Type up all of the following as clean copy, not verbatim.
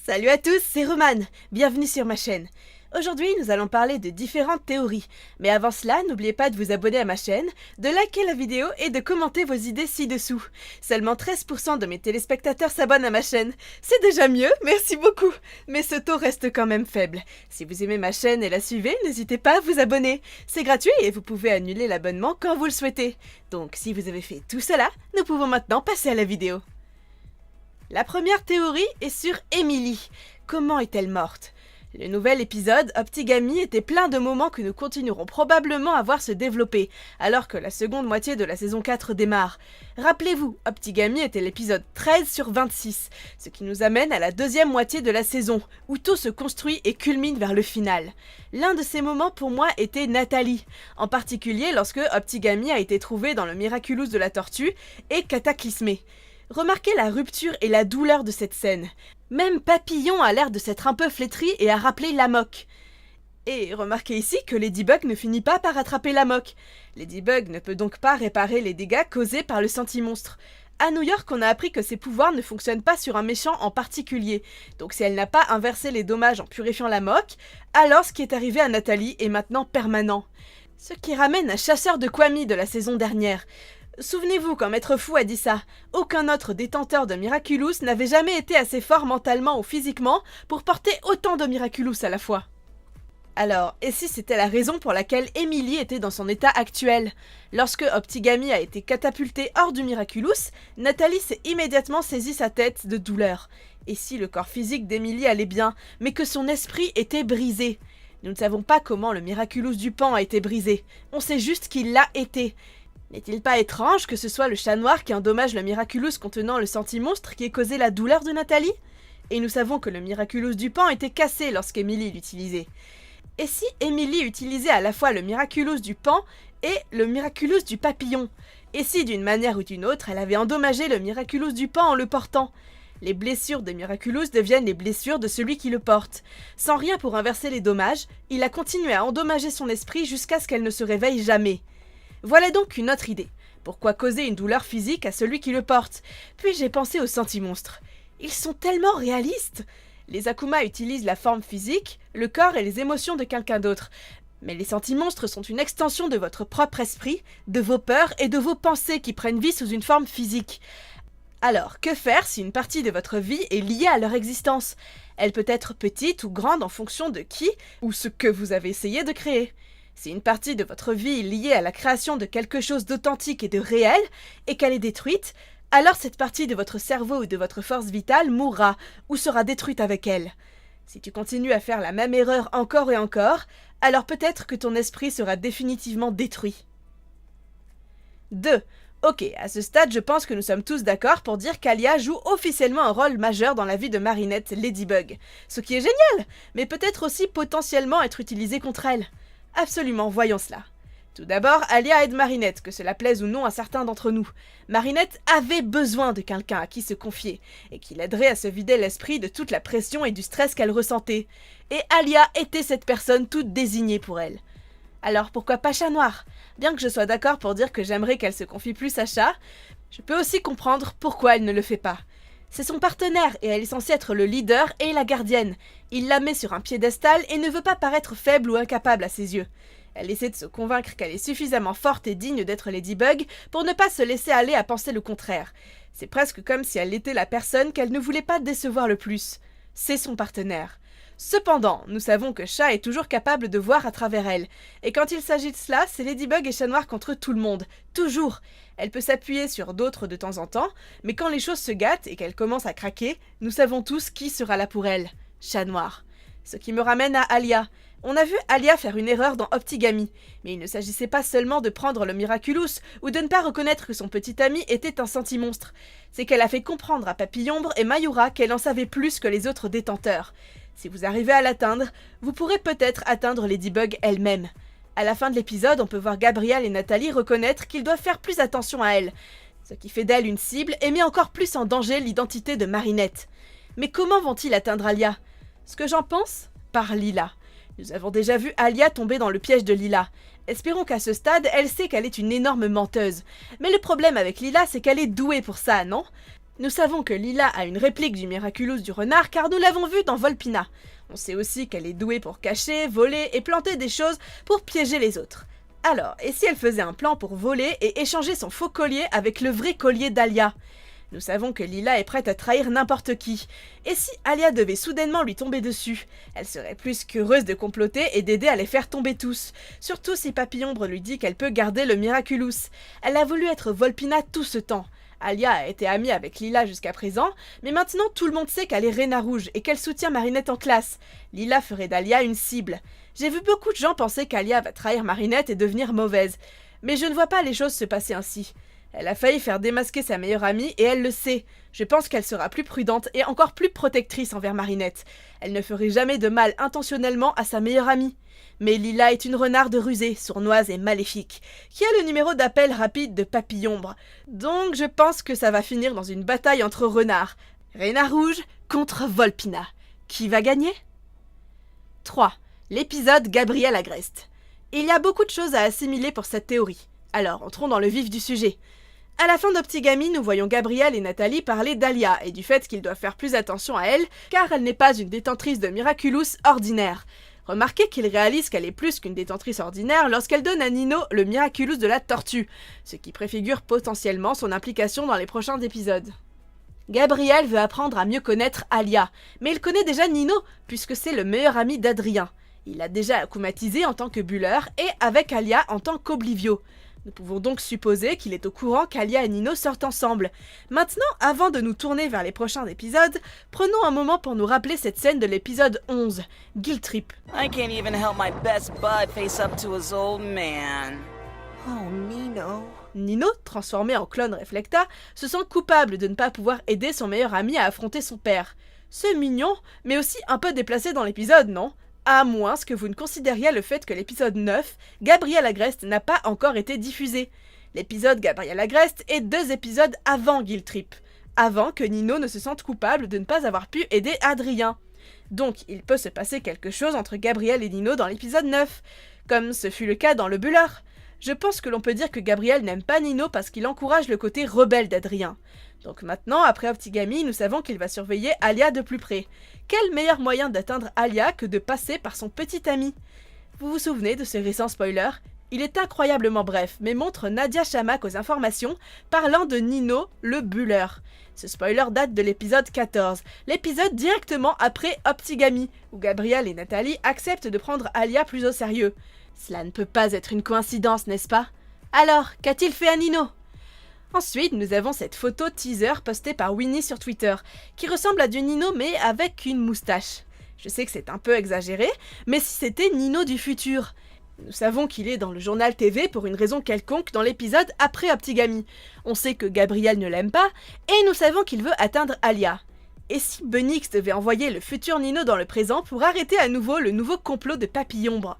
Salut à tous, c'est Roman, bienvenue sur ma chaîne. Aujourd'hui, nous allons parler de différentes théories. Mais avant cela, n'oubliez pas de vous abonner à ma chaîne, de liker la vidéo et de commenter vos idées ci-dessous. Seulement 13% de mes téléspectateurs s'abonnent à ma chaîne. C'est déjà mieux, merci beaucoup. Mais ce taux reste quand même faible. Si vous aimez ma chaîne et la suivez, n'hésitez pas à vous abonner. C'est gratuit et vous pouvez annuler l'abonnement quand vous le souhaitez. Donc si vous avez fait tout cela, nous pouvons maintenant passer à la vidéo. La première théorie est sur Emily. Comment est-elle morte ? Le nouvel épisode, Optigami, était plein de moments que nous continuerons probablement à voir se développer, alors que la seconde moitié de la saison 4 démarre. Rappelez-vous, Optigami était l'épisode 13 sur 26, ce qui nous amène à la deuxième moitié de la saison, où tout se construit et culmine vers le final. L'un de ces moments pour moi était Nathalie, en particulier lorsque Optigami a été trouvé dans le Miraculous de la Tortue et cataclysmé. Remarquez la rupture et la douleur de cette scène. Même Papillon a l'air de s'être un peu flétri et a rappelé Lamok. Et remarquez ici que Ladybug ne finit pas par attraper Lamok. Ladybug ne peut donc pas réparer les dégâts causés par le Sentimonstre. À New York, on a appris que ses pouvoirs ne fonctionnent pas sur un méchant en particulier. Donc si elle n'a pas inversé les dommages en purifiant Lamok, alors ce qui est arrivé à Nathalie est maintenant permanent. Ce qui ramène à Chasseur de Kwami de la saison dernière. Souvenez-vous quand Maître Fou a dit ça, aucun autre détenteur de Miraculous n'avait jamais été assez fort mentalement ou physiquement pour porter autant de Miraculous à la fois. Alors, et si c'était la raison pour laquelle Emily était dans son état actuel ? Lorsque Optigami a été catapulté hors du Miraculous, Nathalie s'est immédiatement saisi sa tête de douleur. Et si le corps physique d'Emily allait bien, mais que son esprit était brisé ? Nous ne savons pas comment le Miraculous du Pan a été brisé, on sait juste qu'il l'a été. N'est-il pas étrange que ce soit le chat noir qui endommage le Miraculous contenant le Sentimonstre qui ait causé la douleur de Nathalie ? Et nous savons que le Miraculous du Pan était cassé lorsqu'Emily l'utilisait. Et si Emily utilisait à la fois le Miraculous du Pan et le Miraculous du Papillon ? Et si d'une manière ou d'une autre, elle avait endommagé le Miraculous du Pan en le portant ? Les blessures de Miraculous deviennent les blessures de celui qui le porte. Sans rien pour inverser les dommages, il a continué à endommager son esprit jusqu'à ce qu'elle ne se réveille jamais. Voilà donc une autre idée. Pourquoi causer une douleur physique à celui qui le porte ? Puis j'ai pensé aux Sentimonstres. Ils sont tellement réalistes. Les Akuma utilisent la forme physique, le corps et les émotions de quelqu'un d'autre. Mais les Sentimonstres sont une extension de votre propre esprit, de vos peurs et de vos pensées qui prennent vie sous une forme physique. Alors, que faire si une partie de votre vie est liée à leur existence ? Elle peut être petite ou grande en fonction de qui ou ce que vous avez essayé de créer. Si une partie de votre vie est liée à la création de quelque chose d'authentique et de réel, et qu'elle est détruite, alors cette partie de votre cerveau ou de votre force vitale mourra, ou sera détruite avec elle. Si tu continues à faire la même erreur encore et encore, alors peut-être que ton esprit sera définitivement détruit. 2. Ok, à ce stade, je pense que nous sommes tous d'accord pour dire qu'Alia joue officiellement un rôle majeur dans la vie de Marinette Ladybug. Ce qui est génial, mais peut-être aussi potentiellement être utilisé contre elle. Absolument, voyons cela. Tout d'abord, Alia aide Marinette, que cela plaise ou non à certains d'entre nous. Marinette avait besoin de quelqu'un à qui se confier, et qui l'aiderait à se vider l'esprit de toute la pression et du stress qu'elle ressentait. Et Alia était cette personne toute désignée pour elle. Alors pourquoi pas Chat Noir ? Bien que je sois d'accord pour dire que j'aimerais qu'elle se confie plus à Chat, je peux aussi comprendre pourquoi elle ne le fait pas. C'est son partenaire et elle est censée être le leader et la gardienne. Il la met sur un piédestal et ne veut pas paraître faible ou incapable à ses yeux. Elle essaie de se convaincre qu'elle est suffisamment forte et digne d'être Ladybug pour ne pas se laisser aller à penser le contraire. C'est presque comme si elle était la personne qu'elle ne voulait pas décevoir le plus. C'est son partenaire. Cependant, nous savons que Chat est toujours capable de voir à travers elle. Et quand il s'agit de cela, c'est Ladybug et Chat Noir contre tout le monde. Toujours. Elle peut s'appuyer sur d'autres de temps en temps, mais quand les choses se gâtent et qu'elle commence à craquer, nous savons tous qui sera là pour elle. Chat Noir. Ce qui me ramène à Alia. On a vu Alia faire une erreur dans Optigami, mais il ne s'agissait pas seulement de prendre le Miraculous ou de ne pas reconnaître que son petit ami était un Sentimonstre. C'est qu'elle a fait comprendre à Papillombre et Mayura qu'elle en savait plus que les autres détenteurs. Si vous arrivez à l'atteindre, vous pourrez peut-être atteindre Ladybug elle-même. À la fin de l'épisode, on peut voir Gabriel et Nathalie reconnaître qu'ils doivent faire plus attention à elle, ce qui fait d'elle une cible et met encore plus en danger l'identité de Marinette. Mais comment vont-ils atteindre Alia ? Ce que j'en pense ? Par Lila. Nous avons déjà vu Alia tomber dans le piège de Lila. Espérons qu'à ce stade, elle sait qu'elle est une énorme menteuse. Mais le problème avec Lila, c'est qu'elle est douée pour ça, non ? Nous savons que Lila a une réplique du Miraculous du renard car nous l'avons vu dans Volpina. On sait aussi qu'elle est douée pour cacher, voler et planter des choses pour piéger les autres. Alors, et si elle faisait un plan pour voler et échanger son faux collier avec le vrai collier d'Alia? Nous savons que Lila est prête à trahir n'importe qui. Et si Alia devait soudainement lui tomber dessus? Elle serait plus qu'heureuse de comploter et d'aider à les faire tomber tous. Surtout si Papillombre lui dit qu'elle peut garder le Miraculous. Elle a voulu être Volpina tout ce temps. Alia a été amie avec Lila jusqu'à présent, mais maintenant tout le monde sait qu'elle est Reina Rouge et qu'elle soutient Marinette en classe. Lila ferait d'Alia une cible. J'ai vu beaucoup de gens penser qu'Alia va trahir Marinette et devenir mauvaise. Mais je ne vois pas les choses se passer ainsi. Elle a failli faire démasquer sa meilleure amie et elle le sait. Je pense qu'elle sera plus prudente et encore plus protectrice envers Marinette. Elle ne ferait jamais de mal intentionnellement à sa meilleure amie. Mais Lila est une renarde rusée, sournoise et maléfique, qui a le numéro d'appel rapide de Papillombre. Donc je pense que ça va finir dans une bataille entre renards. Reina Rouge contre Volpina. Qui va gagner? 3. L'épisode Gabriel Agreste. Il y a beaucoup de choses à assimiler pour cette théorie. Alors, entrons dans le vif du sujet. À la fin d'Optigami, nous voyons Gabriel et Nathalie parler d'Alia et du fait qu'ils doivent faire plus attention à elle, car elle n'est pas une détentrice de Miraculous ordinaire. Remarquez qu'ils réalisent qu'elle est plus qu'une détentrice ordinaire lorsqu'elle donne à Nino le Miraculous de la tortue, ce qui préfigure potentiellement son implication dans les prochains épisodes. Gabriel veut apprendre à mieux connaître Alia, mais il connaît déjà Nino, puisque c'est le meilleur ami d'Adrien. Il l'a déjà akumatisé en tant que bulleur et avec Alia en tant qu'Oblivio. Nous pouvons donc supposer qu'il est au courant qu'Alia et Nino sortent ensemble. Maintenant, avant de nous tourner vers les prochains épisodes, prenons un moment pour nous rappeler cette scène de l'épisode 11, Guilt Trip. I can't even help my best bud face up to his old man. Oh, Nino. Nino, transformé en clone Reflecta, se sent coupable de ne pas pouvoir aider son meilleur ami à affronter son père. C'est mignon, mais aussi un peu déplacé dans l'épisode, non? À moins que vous ne considériez le fait que l'épisode 9, Gabriel Agreste, n'a pas encore été diffusé. L'épisode Gabriel Agreste est 2 épisodes avant Guilt Trip, avant que Nino ne se sente coupable de ne pas avoir pu aider Adrien. Donc il peut se passer quelque chose entre Gabriel et Nino dans l'épisode 9, comme ce fut le cas dans le Buller. Je pense que l'on peut dire que Gabriel n'aime pas Nino parce qu'il encourage le côté rebelle d'Adrien. Donc maintenant, après Optigami, nous savons qu'il va surveiller Alia de plus près. Quel meilleur moyen d'atteindre Alia que de passer par son petit ami? Vous vous souvenez de ce récent spoiler? Il est incroyablement bref, mais montre Nadia Shamak aux informations parlant de Nino, le buller. Ce spoiler date de l'épisode 14, l'épisode directement après Optigami, où Gabriel et Nathalie acceptent de prendre Alia plus au sérieux. Cela ne peut pas être une coïncidence, n'est-ce pas? Alors, qu'a-t-il fait à Nino? Ensuite, nous avons cette photo teaser postée par Winnie sur Twitter, qui ressemble à du Nino mais avec une moustache. Je sais que c'est un peu exagéré, mais si c'était Nino du futur? Nous savons qu'il est dans le journal TV pour une raison quelconque dans l'épisode après Optigami. On sait que Gabriel ne l'aime pas, et nous savons qu'il veut atteindre Alia. Et si Bunnyx devait envoyer le futur Nino dans le présent pour arrêter à nouveau le nouveau complot de Papillombre?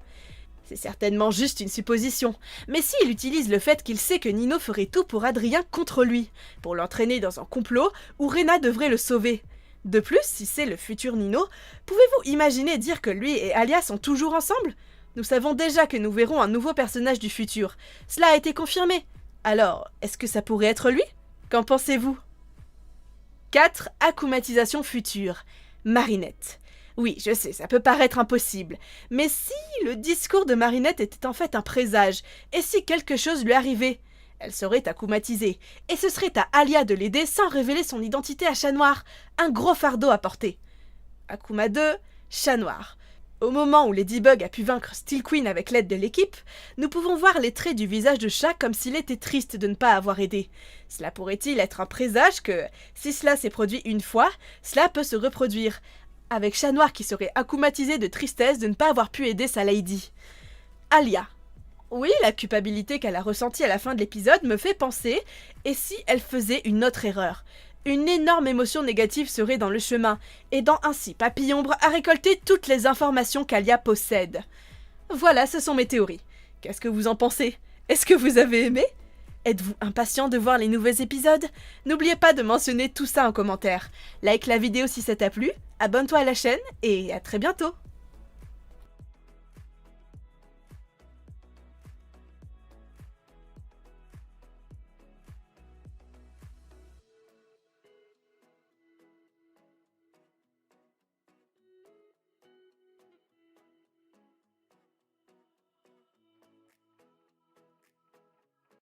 C'est certainement juste une supposition, mais s'il utilise le fait qu'il sait que Nino ferait tout pour Adrien contre lui, pour l'entraîner dans un complot où Reina devrait le sauver. De plus, si c'est le futur Nino, pouvez-vous imaginer dire que lui et Alia sont toujours ensemble? Nous savons déjà que nous verrons un nouveau personnage du futur. Cela a été confirmé. Alors, est-ce que ça pourrait être lui? Qu'en pensez-vous? 4. Akumatisation future. Marinette. Oui, je sais, ça peut paraître impossible, mais si le discours de Marinette était en fait un présage, et si quelque chose lui arrivait? Elle serait akumatisée, et ce serait à Alia de l'aider sans révéler son identité à Chat Noir, un gros fardeau à porter. Akuma 2, Chat Noir. Au moment où Ladybug a pu vaincre Steel Queen avec l'aide de l'équipe, nous pouvons voir les traits du visage de Chat comme s'il était triste de ne pas avoir aidé. Cela pourrait-il être un présage que, si cela s'est produit une fois, cela peut se reproduire, avec Chat Noir qui serait akumatisé de tristesse de ne pas avoir pu aider sa lady. Alia. Oui, la culpabilité qu'elle a ressentie à la fin de l'épisode me fait penser, et si elle faisait une autre erreur? Une énorme émotion négative serait dans le chemin, aidant ainsi Papillombre à récolter toutes les informations qu'Alia possède. Voilà, ce sont mes théories. Qu'est-ce que vous en pensez? Est-ce que vous avez aimé? Êtes-vous impatient de voir les nouveaux épisodes? N'oubliez pas de mentionner tout ça en commentaire. Like la vidéo si ça t'a plu, abonne-toi à la chaîne et à très bientôt.